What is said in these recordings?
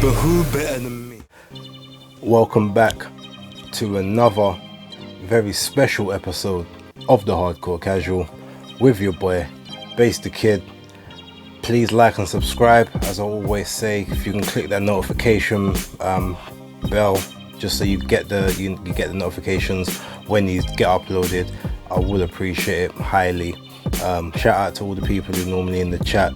But who better than me? Welcome back to another very special episode of the Hardcore Casual with your boy, Bass the Kid. Please like and subscribe. As I always say, if you can click that notification bell, just so you get the notifications when these get uploaded, I would appreciate it highly. Shout out to all the people who normally in the chat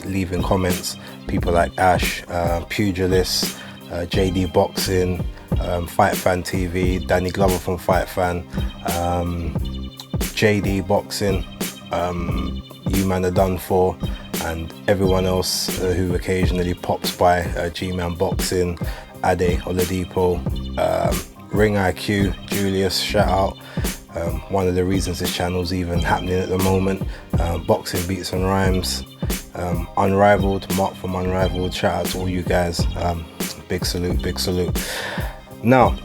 leaving comments, people like Ash, Pugilist, JD Boxing, Fight Fan TV, Danny Glover from Fight Fan, JD Boxing, You Man Are Done For, and everyone else who occasionally pops by, G-Man Boxing, Ade Oladipo, Ring IQ, Julius, shout out. One of the reasons this channel's even happening at the moment. Boxing Beats and Rhymes, Unrivaled, Mark from Unrivaled, shout out to all you guys. Big salute. Now,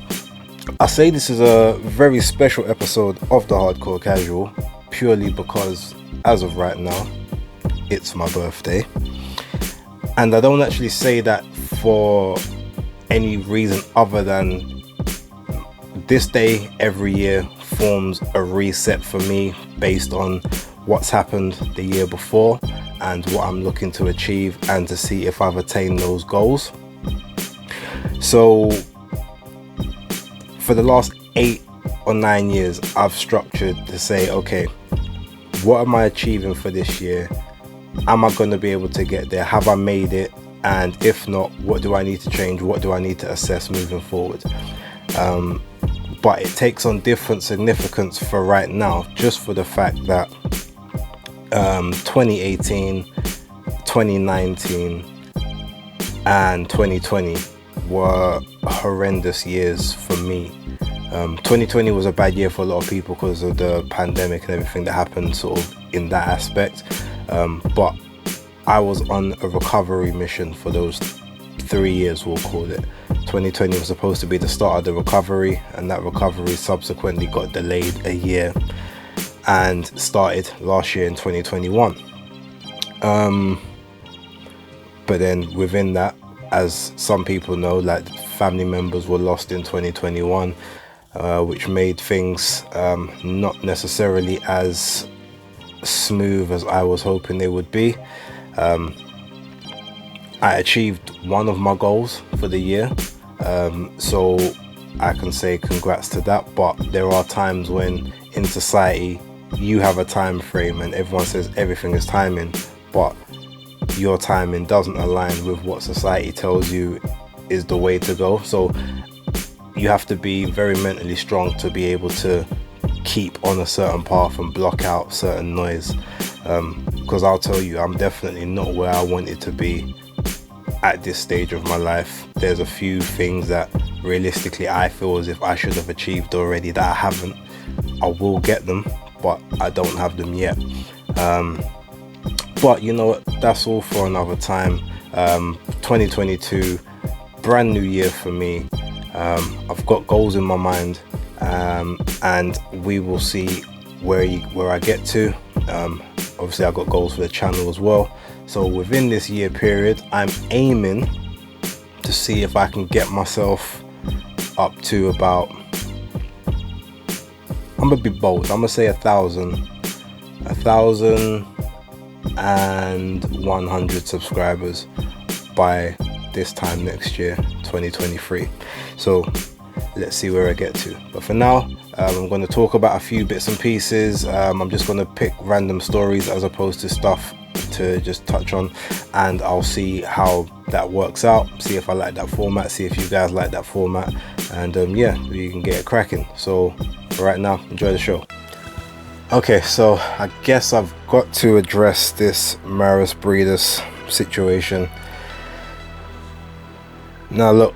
I say this is a very special episode of the Hardcore Casual purely because as of right now it's my birthday, and I don't actually say that for any reason other than this day every year forms a reset for me based on what's happened the year before and what I'm looking to achieve, and to see if I've attained those goals. So for the last 8 or 9 years, I've structured to say, okay, what am I achieving for this year? Am I going to be able to get there? Have I made it? And if not, what do I need to change? What do I need to assess moving forward? But it takes on different significance for right now, just for the fact that 2018, 2019 and 2020 were horrendous years for me. 2020 was a bad year for a lot of people because of the pandemic and everything that happened sort of in that aspect, but I was on a recovery mission for those 3 years, we'll call it. 2020 was supposed to be the start of the recovery, and that recovery subsequently got delayed a year and started last year in 2021. But then within that, as some people know, like family members were lost in 2021, which made things not necessarily as smooth as I was hoping they would be. I achieved one of my goals for the year, so I can say congrats to that. But there are times when in society you have a time frame and everyone says everything is timing, but your timing doesn't align with what society tells you is the way to go. So you have to be very mentally strong to be able to keep on a certain path and block out certain noise, because I'll tell you, I'm definitely not where I wanted to be at this stage of my life. There's a few things that realistically I feel as if I should have achieved already that I haven't. I will get them, but I don't have them yet. But you know what, that's all for another time. 2022, brand new year for me. I've got goals in my mind, and we will see where I get to. Obviously I've got goals for the channel as well. So within this year period, I'm aiming to see if I can get myself up to about, I'm gonna be bold, I'm gonna say 1,100 subscribers by this time next year, 2023. So let's see where I get to. But for now, I'm going to talk about a few bits and pieces. I'm just going to pick random stories as opposed to stuff to just touch on, and I'll see how that works out, see if I like that format, see if you guys like that format, and yeah, we can get it cracking. So for right now, enjoy the show. Okay, so I guess I've got to address this Maris Breeders situation. Now look,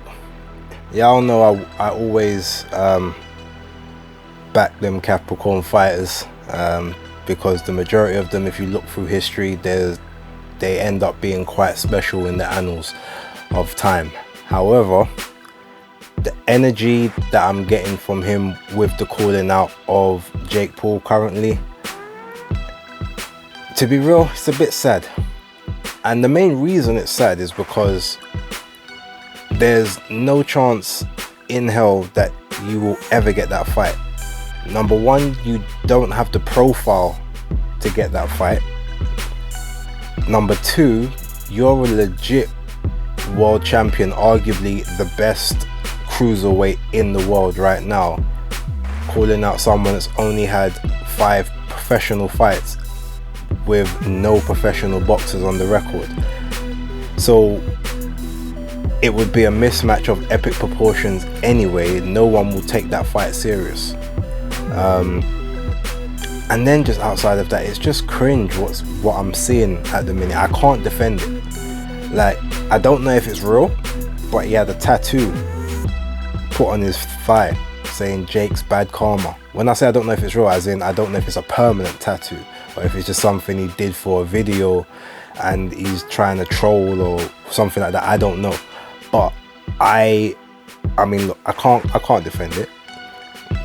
y'all know I always back them Capricorn fighters, because the majority of them, if you look through history, they end up being quite special in the annals of time. However, the energy that I'm getting from him with the calling out of Jake Paul currently, to be real, it's a bit sad. And the main reason it's sad is because there's no chance in hell that you will ever get that fight. Number one, you don't have the profile to get that fight. Number two, you're a legit world champion, arguably the best cruiserweight in the world right now, calling out someone that's only had 5 professional fights with no professional boxers on the record. So it would be a mismatch of epic proportions anyway. No one will take that fight serious. And then just outside of that, it's just cringe what I'm seeing at the minute. I can't defend it. Like, I don't know if it's real, but he had a tattoo put on his thigh saying Jake's bad karma. When I say I don't know if it's real, as in I don't know if it's a permanent tattoo or if it's just something he did for a video and he's trying to troll or something like that. I don't know. But I mean, look, I can't defend it.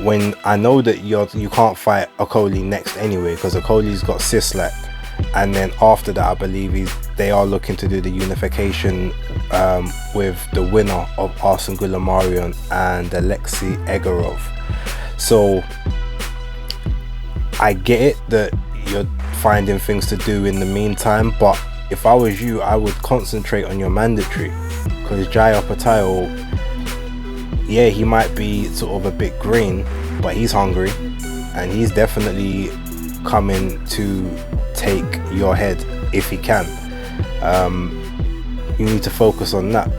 When I know that you can't fight Okoli next anyway, because Okoli's got Sislak, and then after that I believe they are looking to do the unification with the winner of Arslan Gulamarian and Alexei Egorov. So I get it that you're finding things to do in the meantime, but if I was you, I would concentrate on your mandatory, because Jai Opetayo, yeah, he might be sort of a bit green, but he's hungry and he's definitely coming to take your head if he can. You need to focus on that.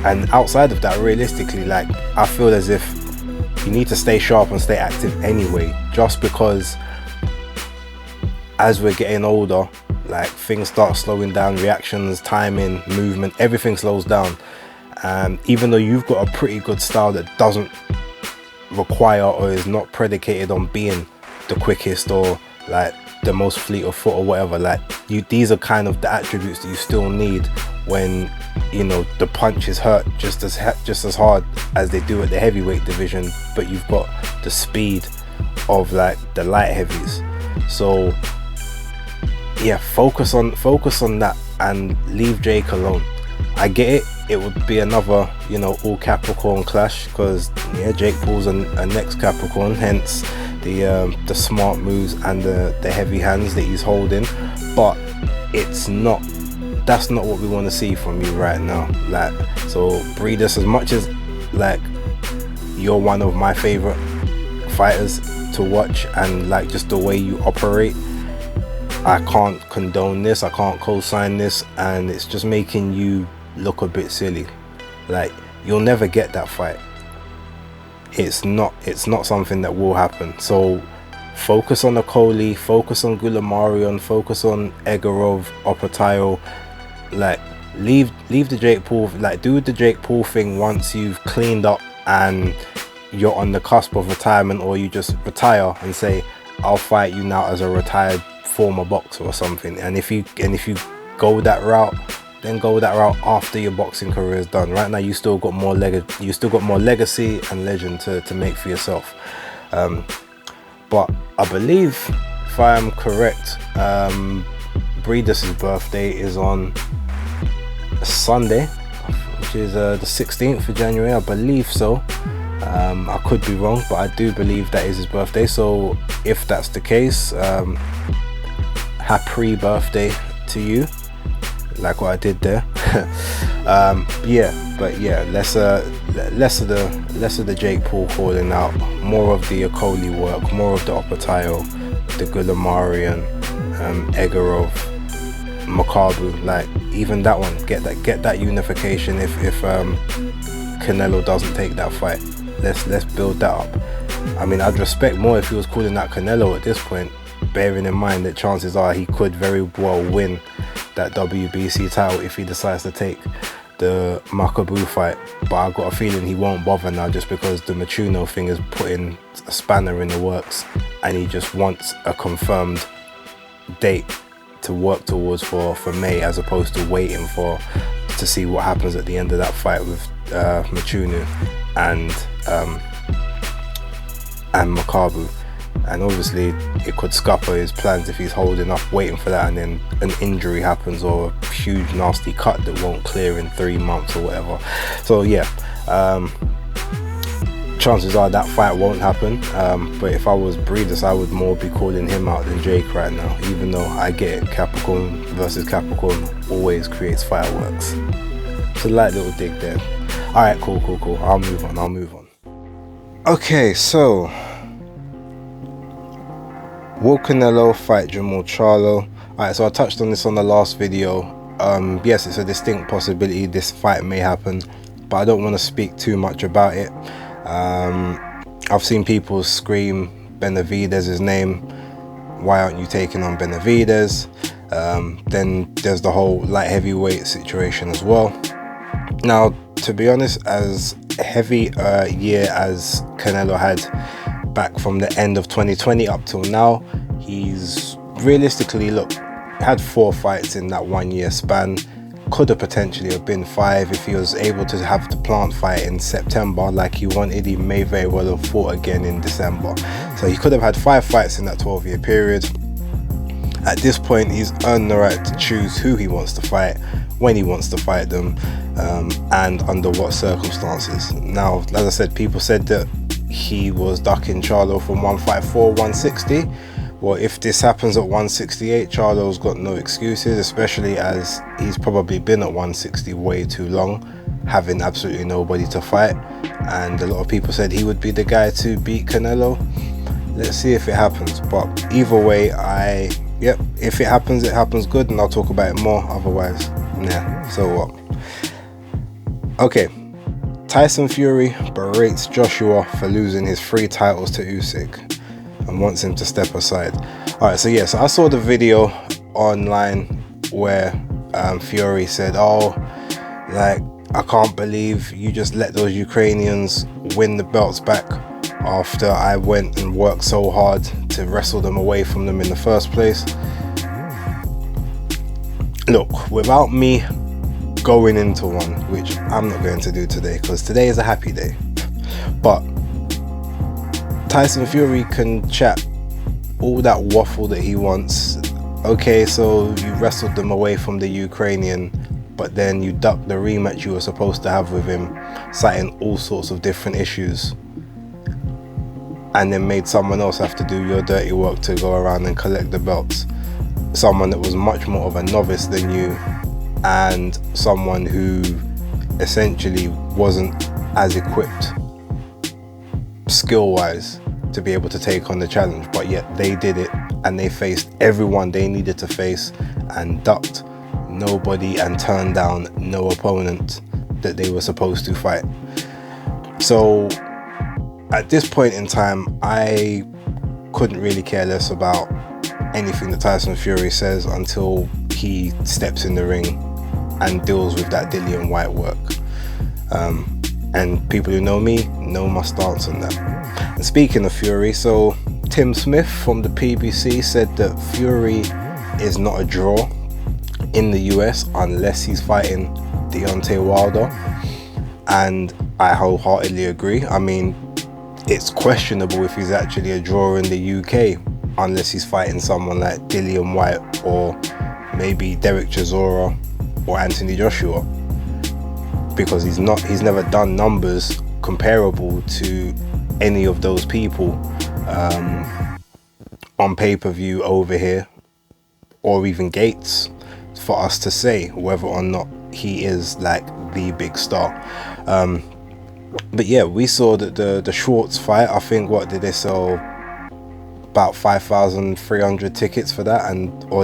And outside of that, realistically, like, I feel as if you need to stay sharp and stay active anyway, just because as we're getting older, like, things start slowing down, reactions, timing, movement, everything slows down. Even though you've got a pretty good style that doesn't require or is not predicated on being the quickest or like the most fleet of foot or whatever, like, these are kind of the attributes that you still need when, you know, the punches hurt just as hard as they do at the heavyweight division, but you've got the speed of like the light heavies. So yeah, focus on that and leave Jake alone. I get it, it would be another, you know, all Capricorn clash, because yeah, Jake Paul's a next Capricorn, hence the smart moves and the heavy hands that he's holding. But that's not what we want to see from you right now. Like, so Breeders, as much as like you're one of my favorite fighters to watch and like just the way you operate, I can't condone this, I can't co-sign this, and it's just making you look a bit silly. Like, you'll never get that fight. It's not something that will happen. So focus on Okoli, focus on Gulamarian, focus on Egorov, Opetayo. Like, leave the Jake Paul, like, do the Jake Paul thing once you've cleaned up and you're on the cusp of retirement, or you just retire and say, I'll fight you now as a retired former boxer or something. And if you go that route, then go that route after your boxing career is done. Right now you still got more legacy and legend to make for yourself. But I believe, if I am correct, Breeders' birthday is on Sunday, which is the 16th of January, I believe so. I could be wrong, but I do believe that is his birthday. So if that's the case, happy birthday to you, like what I did there. Less of the Jake Paul calling out, more of the Okoli work, more of the Opetayo, the Gulamarian, Egorov, Makabu. Like, even that one, get that unification. If Canelo doesn't take that fight, let's build that up. I mean, I'd respect more if he was calling out Canelo at this point, bearing in mind that chances are he could very well win that WBC title if he decides to take the Makabu fight. But I've got a feeling he won't bother now, just because the Machuno thing is putting a spanner in the works, and he just wants a confirmed date to work towards for May, as opposed to waiting to see what happens at the end of that fight with Machuno and Makabu. and obviously it could scupper his plans if he's holding up waiting for that, and then an injury happens or a huge nasty cut that won't clear in 3 months or whatever. So yeah, chances are that fight won't happen, but if I was Breeders, I would more be calling him out than Jake right now, even though I get it, Capricorn versus Capricorn always creates fireworks. It's a light little dig there. Alright, cool. I'll move on. Okay, so will Canelo fight Jamal Charlo? Alright, so I touched on this on the last video. Yes, it's a distinct possibility this fight may happen, but I don't want to speak too much about it. I've seen people scream Benavidez' name. Why aren't you taking on Benavidez? Then there's the whole light heavyweight situation as well. Now, to be honest, as heavy a year as Canelo had back from the end of 2020 up till now, he's realistically, look, had 4 fights in that 1 year span. Could have potentially have been 5 if he was able to have the plant fight in September like he wanted. He may very well have fought again in December. So he could have had 5 fights in that 12-year period. At this point, he's earned the right to choose who he wants to fight, when he wants to fight them, and under what circumstances. Now, as I said, people said that he was ducking Charlo from 154, 160. Well, if this happens at 168, Charlo's got no excuses, especially as he's probably been at 160 way too long, having absolutely nobody to fight. And a lot of people said he would be the guy to beat Canelo. Let's see if it happens. But either way, if it happens good, and I'll talk about it more. Otherwise, nah, so what? Okay, Tyson Fury berates Joshua for losing his 3 titles to Usyk and wants him to step aside. Alright, so yeah, so I saw the video online where Fury said, oh, like, I can't believe you just let those Ukrainians win the belts back after I went and worked so hard to wrestle them away from them in the first place. Look, without me going into one, which I'm not going to do today because today is a happy day, but Tyson Fury can chat all that waffle that he wants. Okay, so you wrestled them away from the Ukrainian, but then you ducked the rematch you were supposed to have with him, citing all sorts of different issues, and then made someone else have to do your dirty work to go around and collect the belts. Someone that was much more of a novice than you, and someone who essentially wasn't as equipped skill-wise to be able to take on the challenge, but yet they did it, and they faced everyone they needed to face and ducked nobody and turned down no opponent that they were supposed to fight. So at this point in time, I couldn't really care less about anything that Tyson Fury says until he steps in the ring and deals with that Dillian White work. And people who know me know my stance on that. And speaking of Fury, so Tim Smith from the PBC said that Fury is not a draw in the US unless he's fighting Deontay Wilder, and I wholeheartedly agree. I mean, it's questionable if he's actually a draw in the UK unless he's fighting someone like Dillian White or maybe Derek Chisora or Anthony Joshua, because he's never done numbers comparable to any of those people on pay-per-view over here, or even Gates, for us to say whether or not he is like the big star. But yeah, we saw that the Schwartz fight, I think, what did they sell? About 5,300 tickets for that,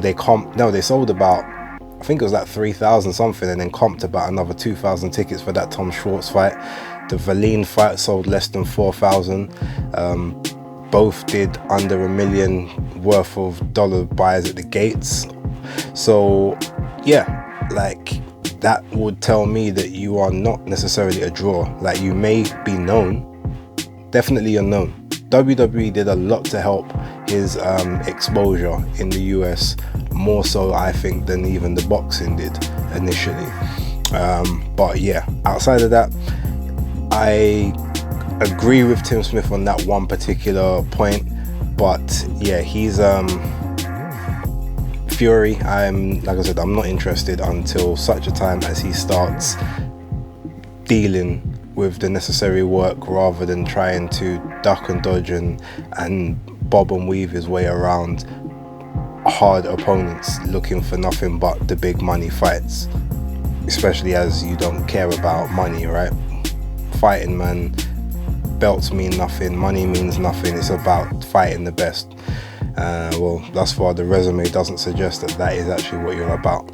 they sold about, I think it was like 3,000 something, and then comped about another 2,000 tickets for that Tom Schwartz fight. The Valine fight sold less than 4,000. Both did under $1 million worth of dollar buys at the gates. So yeah, like, that would tell me that you are not necessarily a draw. Like, you may be known, definitely you're known. WWE did a lot to help his exposure in the US, more so I think than even the boxing did initially. But yeah, outside of that, I agree with Tim Smith on that one particular point. But yeah, he's Fury. Like I said, I'm not interested until such a time as he starts dealing with the necessary work, rather than trying to duck and dodge and bob and weave his way around hard opponents looking for nothing but the big money fights, especially as you don't care about money, right? Fighting, man, belts mean nothing, money means nothing. It's about fighting the best. Well, thus far the resume doesn't suggest that is actually what you're about.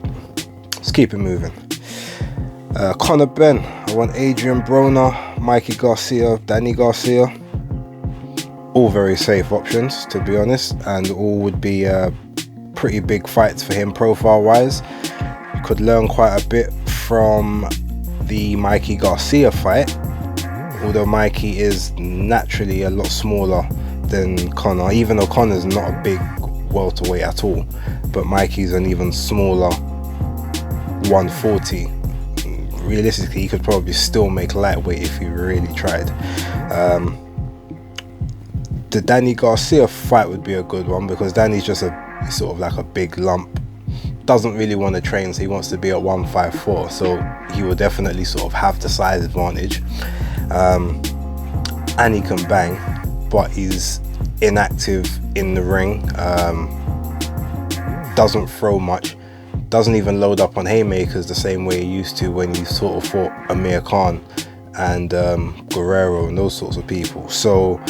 Let's keep it moving. Conor Benn, I want Adrian Broner, Mikey Garcia, Danny Garcia. All very safe options, to be honest, and all would be pretty big fights for him profile wise. You could learn quite a bit from the Mikey Garcia fight, although Mikey is naturally a lot smaller than Conor, even though Conor's not a big welterweight at all, but Mikey's an even smaller 140. Realistically, he could probably still make lightweight if he really tried. The Danny Garcia fight would be a good one, because Danny's just sort of like a big lump, doesn't really want to train, so he wants to be at 154, so he will definitely sort of have the size advantage, and he can bang, but he's inactive in the ring, doesn't throw much, doesn't even load up on haymakers the same way he used to when he sort of fought Amir Khan and Guerrero and those sorts of people. So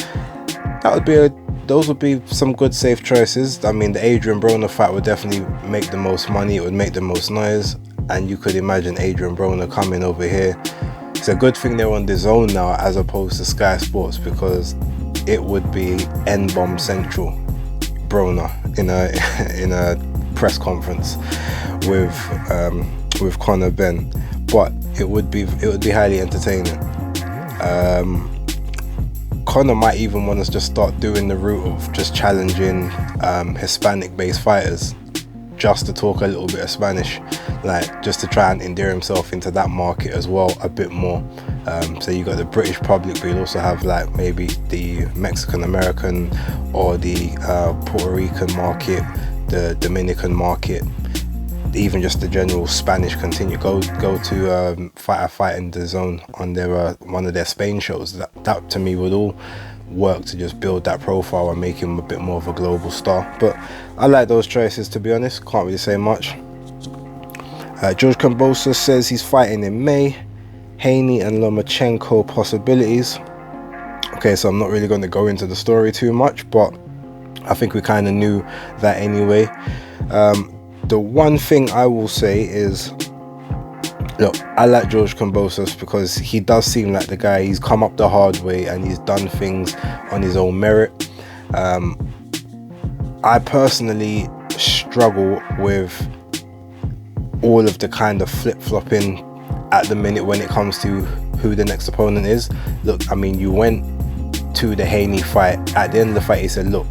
those would be some good safe choices. I mean, the Adrian Broner fight would definitely make the most money, it would make the most noise, and you could imagine Adrian Broner coming over here. It's a good thing they're on the Zone now as opposed to Sky Sports, because it would be N-bomb central Broner in a press conference with Conor Benn, but it would be highly entertaining. Conor might even want to just start doing the route of just challenging Hispanic based fighters just to talk a little bit of Spanish, like just to try and endear himself into that market as well a bit more. So you got the British public, but you'll also have like maybe the Mexican American or the Puerto Rican market, the Dominican market, even just the general Spanish continue. Go to Fight in the Zone on their one of their Spain shows. That to me would all work to just build that profile and make him a bit more of a global star. But I like those choices, to be honest. Can't really say much. George Kambosos says he's fighting in May. Haney and Lomachenko possibilities. Okay, so I'm not really going to go into the story too much, but I think we kind of knew that anyway. The one thing I will say is, look, I like George Kambosos because he does seem like the guy. He's come up the hard way and he's done things on his own merit. I personally struggle with all of the kind of flip-flopping at the minute when it comes to who the next opponent is. Look, I mean, you went to the Haney fight. At the end of the fight, he said, look,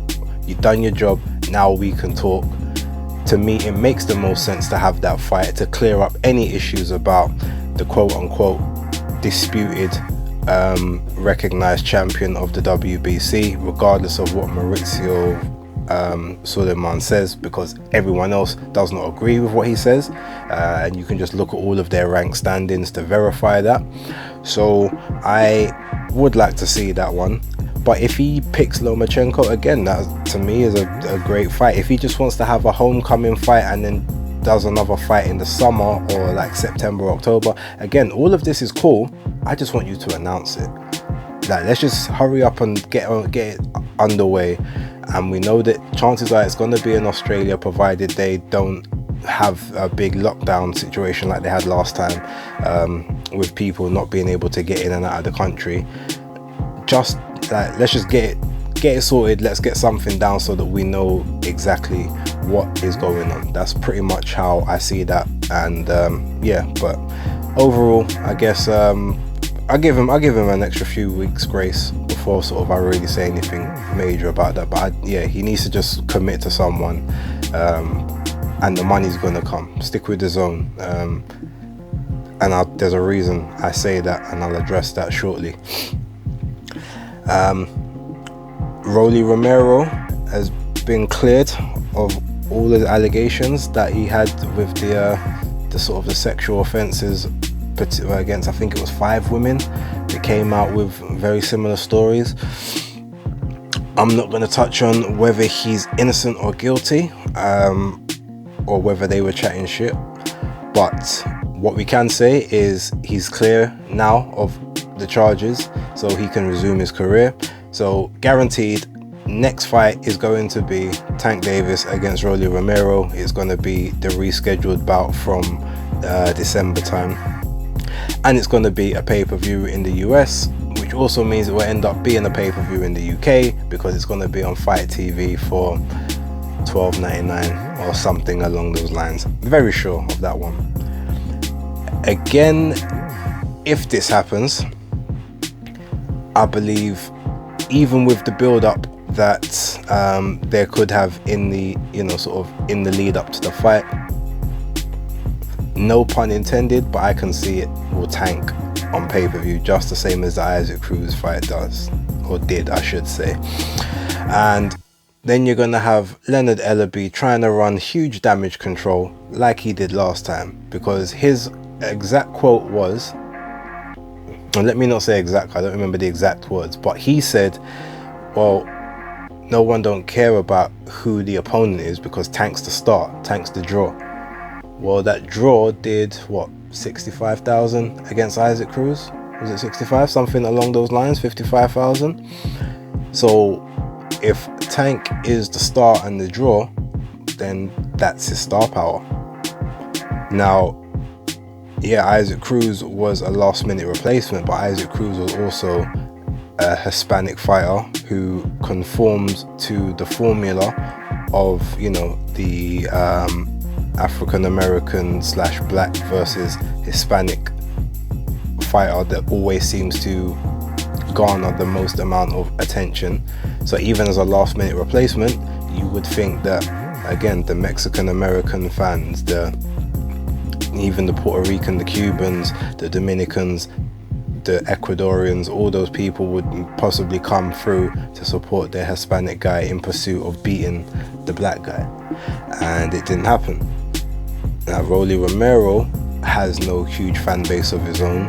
you've done your job, now we can talk. To me, it makes the most sense to have that fight to clear up any issues about the quote-unquote disputed recognized champion of the WBC, regardless of what Maurizio Suleiman says, because everyone else does not agree with what he says, and you can just look at all of their rank standings to verify that. So I would like to see that one. But if he picks Lomachenko, again, that to me is a great fight. If he just wants to have a homecoming fight and then does another fight in the summer or like September, October, again, all of this is cool. I just want you to announce it. Like, let's just hurry up and get it underway. And we know that chances are it's going to be in Australia, provided they don't have a big lockdown situation like they had last time, with people not being able to get in and out of the country. Just like, let's just get it sorted. Let's get something down so that we know exactly what is going on. That's pretty much how I see that. And yeah, but overall, I guess I give him an extra few weeks grace before sort of I really say anything major about that. But yeah, he needs to just commit to someone, and the money's gonna come. Stick with the Zone, and there's a reason I say that, and I'll address that shortly. Rolly Romero has been cleared of all the allegations that he had with the sort of the sexual offences against, I think it was 5 women that came out with very similar stories. I'm not going to touch on whether he's innocent or guilty, or whether they were chatting shit, but what we can say is he's clear now of the charges, so he can resume his career. So guaranteed, next fight is going to be Tank Davis against Rolly Romero. It's going to be the rescheduled bout from December time, and it's going to be a pay-per-view in the US, which also means it will end up being a pay-per-view in the UK, because it's going to be on Fight TV for $12.99 or something along those lines. Very sure of that one. Again, if this happens, I believe, even with the build-up that there could have in the, sort of in the lead up to the fight, no pun intended, but I can see it will tank on pay-per-view just the same as the Isaac Cruz fight does, or did, I should say. And then you're gonna have Leonard Ellerby trying to run huge damage control like he did last time, because his exact quote was, and let me not say exact, I don't remember the exact words, but he said, well, no one don't care about who the opponent is because Tank's the start, Tank's the draw. Well, that draw did what, 65,000 against Isaac Cruz? Was it 65? Something along those lines, 55,000. So if Tank is the star and the draw, then that's his star power. Now, yeah, Isaac Cruz was a last minute replacement, but Isaac Cruz was also a Hispanic fighter who conformed to the formula of, the African American / black versus Hispanic fighter that always seems to garner the most amount of attention. So even as a last minute replacement, you would think that, again, the Mexican American fans, even the Puerto Rican, the Cubans, the Dominicans, the Ecuadorians, all those people would possibly come through to support their Hispanic guy in pursuit of beating the black guy, and it didn't happen. Now, Rolly Romero has no huge fan base of his own.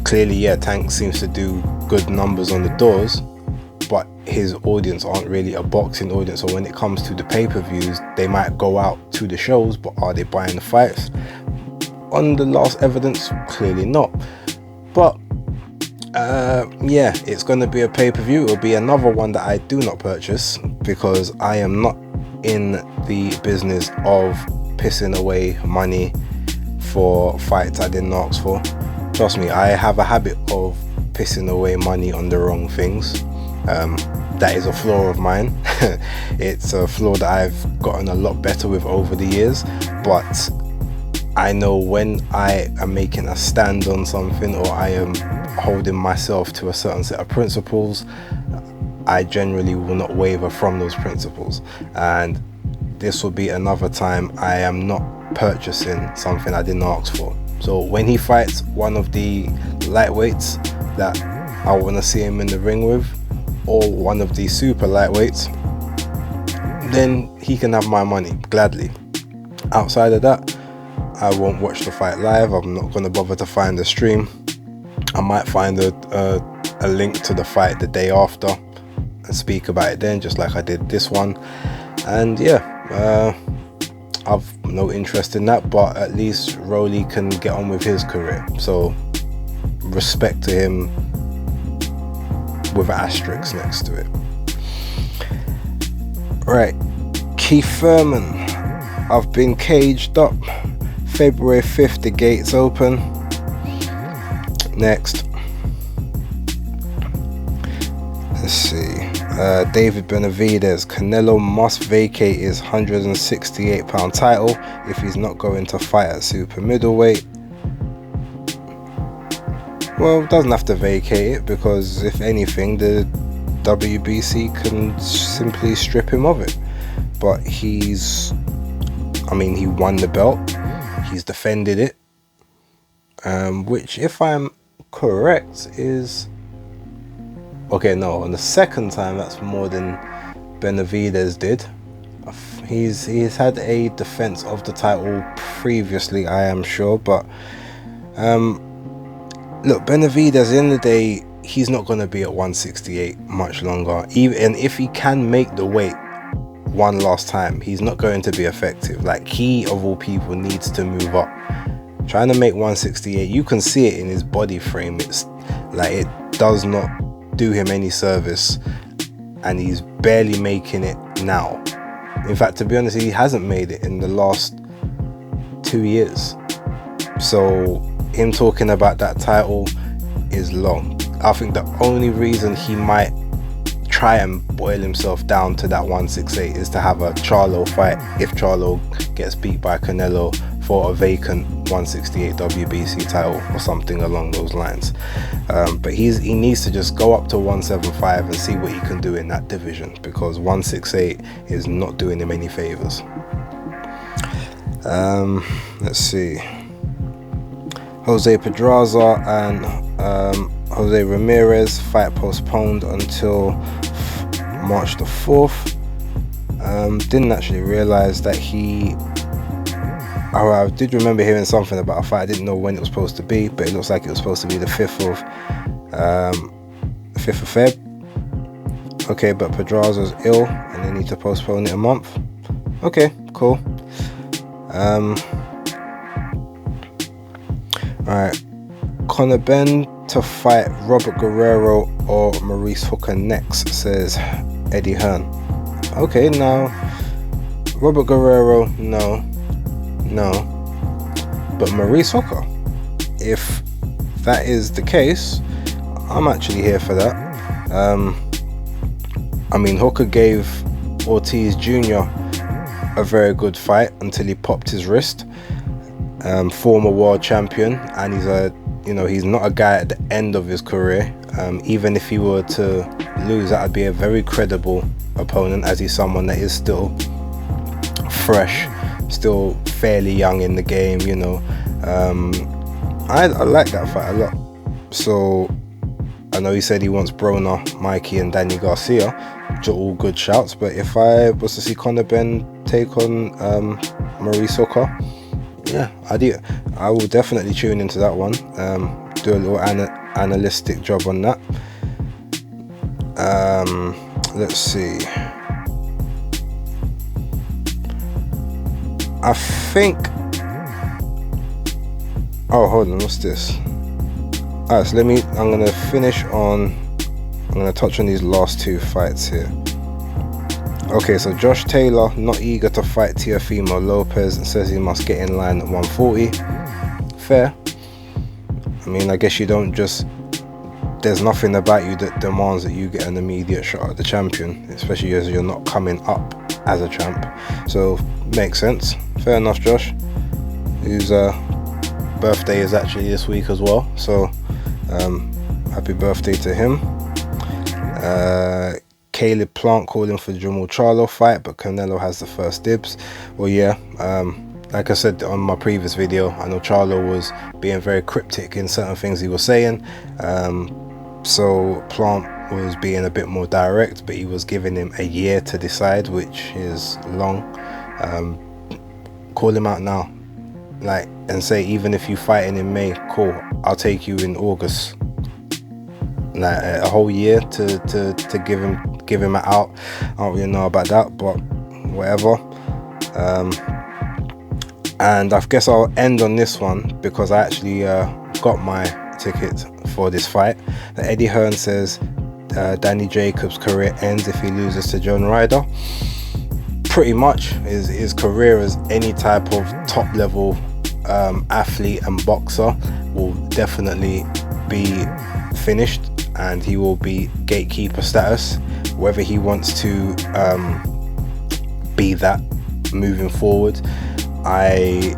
Clearly, yeah, Tank seems to do good numbers on the doors, but his audience aren't really a boxing audience. So when it comes to the pay-per-views, they might go out to the shows, but are they buying the fights? On the last evidence, clearly not. But yeah, it's going to be a pay-per-view. It'll be another one that I do not purchase, because I am not in the business of pissing away money for fights I didn't ask for. Trust me, I have a habit of pissing away money on the wrong things. That is a flaw of mine. It's a flaw that I've gotten a lot better with over the years, but I know when I am making a stand on something, or I am holding myself to a certain set of principles, I generally will not waver from those principles. And this will be another time I am not purchasing something I didn't ask for. So when he fights one of the lightweights that I want to see him in the ring with, or one of the super lightweights, then he can have my money gladly. Outside of that, I won't watch the fight live. I'm not going to bother to find the stream. I might find a link to the fight the day after and speak about it then, just like I did this one. And yeah, I've no interest in that, but at least Rolly can get on with his career. So respect to him with an asterisk next to it. Right, Keith Thurman. I've been caged up. February 5th, the gates open. Next. Let's see. David Benavidez. Canelo must vacate his 168-pound title if he's not going to fight at super middleweight. Well, doesn't have to vacate it, because if anything, the WBC can simply strip him of it. But he won the belt. He's defended it, which, if I'm correct, is Okay, no, on the second time, that's more than Benavidez did. He's had a defense of the title previously, I am sure, but look, Benavidez, at the end of the day, he's not going to be at 168 much longer. Even if he can make the weight one last time, he's not going to be effective. Like, he of all people needs to move up. Trying to make 168, you can see it in his body frame. It's like, it does not do him any service, and he's barely making it now. In fact, to be honest, he hasn't made it in the last 2 years. So him talking about that title is long. I think the only reason he might try and boil himself down to that 168 is to have a Charlo fight, if Charlo gets beat by Canelo, for a vacant 168 WBC title or something along those lines. But he needs to just go up to 175 and see what he can do in that division, because 168 is not doing him any favors. Let's see. Jose Pedraza and Jose Ramirez fight postponed until March the 4th. Didn't actually realize that I did remember hearing something about a fight. I didn't know when it was supposed to be, but it looks like it was supposed to be the 5th of Feb. Okay, but Pedraza's ill and they need to postpone it a month. Okay, cool. Alright, Conor Benn to fight Robert Guerrero or Maurice Hooker next, says Eddie Hearn. Okay, now Robert Guerrero, no, but Maurice Hooker, if that is the case, I'm actually here for that. I mean, Hooker gave Ortiz Jr. a very good fight until he popped his wrist. Former world champion, and he's not a guy at the end of his career. Even if he were to lose, that would be a very credible opponent, as he's someone that is still fresh, still fairly young in the game, I like that fight a lot. So I know he said he wants Broner, Mikey and Danny Garcia, which are all good shouts, but if I was to see Conor Benn take on Maurice Hooker, yeah, I will definitely tune into that one. Do a little analytic job on that. Let's see. I think. Oh, hold on. What's this? Alright, so I'm gonna touch on these last two fights here. Okay, so Josh Taylor not eager to fight Teofimo Lopez and says he must get in line at 140. Fair. I mean, I guess there's nothing about you that demands that you get an immediate shot at the champion, especially as you're not coming up as a champ. So, makes sense. Fair enough, Josh, whose birthday is actually this week as well. So, happy birthday to him. Caleb Plant calling for Jamal Charlo fight, but Canelo has the first dibs. Well, yeah, like I said on my previous video, I know Charlo was being very cryptic in certain things he was saying. So Plant was being a bit more direct, but he was giving him a year to decide, which is long. Call him out now, and say, even if you fighting in May, cool, I'll take you in August. A whole year to give him an out. I don't really know about that, but whatever. And I guess I'll end on this one, because I actually got my ticket for this fight. Eddie Hearn says Danny Jacobs' career ends if he loses to John Ryder. Pretty much his career as any type of top level athlete and boxer will definitely be finished, and he will be gatekeeper status, whether he wants to be that moving forward. I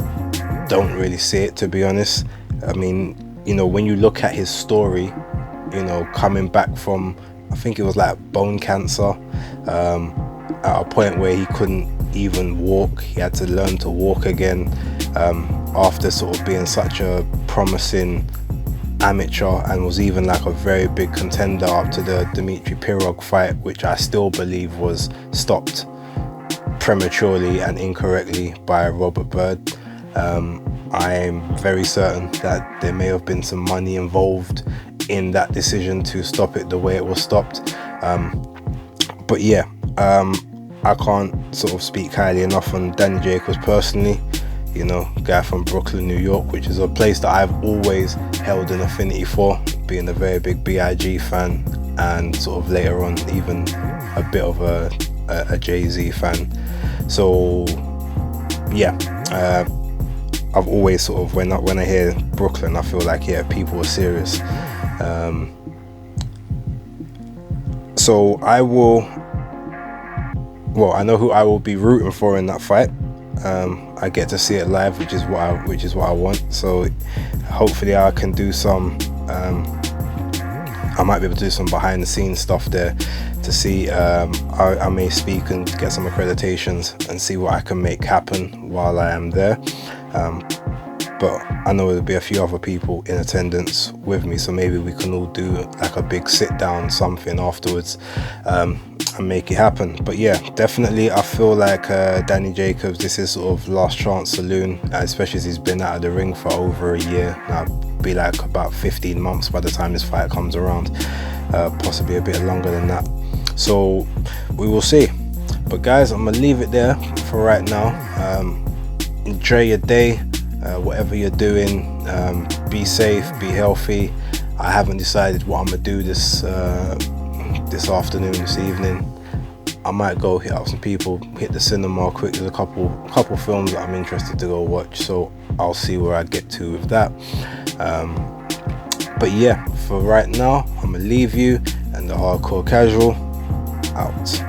don't really see it, to be honest. I mean, when you look at his story, coming back from, I think it was like bone cancer, at a point where he couldn't even walk. He had to learn to walk again, after sort of being such a promising amateur and was even like a very big contender up to the Dmitry Pirog fight, which I still believe was stopped prematurely and incorrectly by Robert Byrd. I'm very certain that there may have been some money involved in that decision to stop it the way it was stopped. But yeah, I can't sort of speak highly enough on Danny Jacobs personally. You know, guy from Brooklyn, New York, which is a place that I've always held an affinity for, being a very big B.I.G. fan, and sort of later on even a bit of a Jay-Z fan. So yeah, I've always sort of, when I hear Brooklyn, I feel like, yeah, people are serious. So I know who I will be rooting for in that fight. I get to see it live, which is what I want. So hopefully I can do some. I might be able to do some behind the scenes stuff there to see. I may speak and get some accreditations and see what I can make happen while I am there. But I know there'll be a few other people in attendance with me, so maybe we can all do like a big sit down something afterwards, and make it happen. But yeah, definitely I feel like Danny Jacobs, this is sort of last chance saloon, especially as he's been out of the ring for over a year now. Be like about 15 months by the time this fight comes around, possibly a bit longer than that. So we will see. But guys, I'm gonna leave it there for right now. Enjoy your day, whatever you're doing. Be safe, be healthy. I haven't decided what I'm gonna do this afternoon, this evening. I might go hit up some people, hit the cinema quick. There's a couple films that I'm interested to go watch, so I'll see where I get to with that. But yeah, for right now, I'm gonna leave you, and the Hardcore Casual out.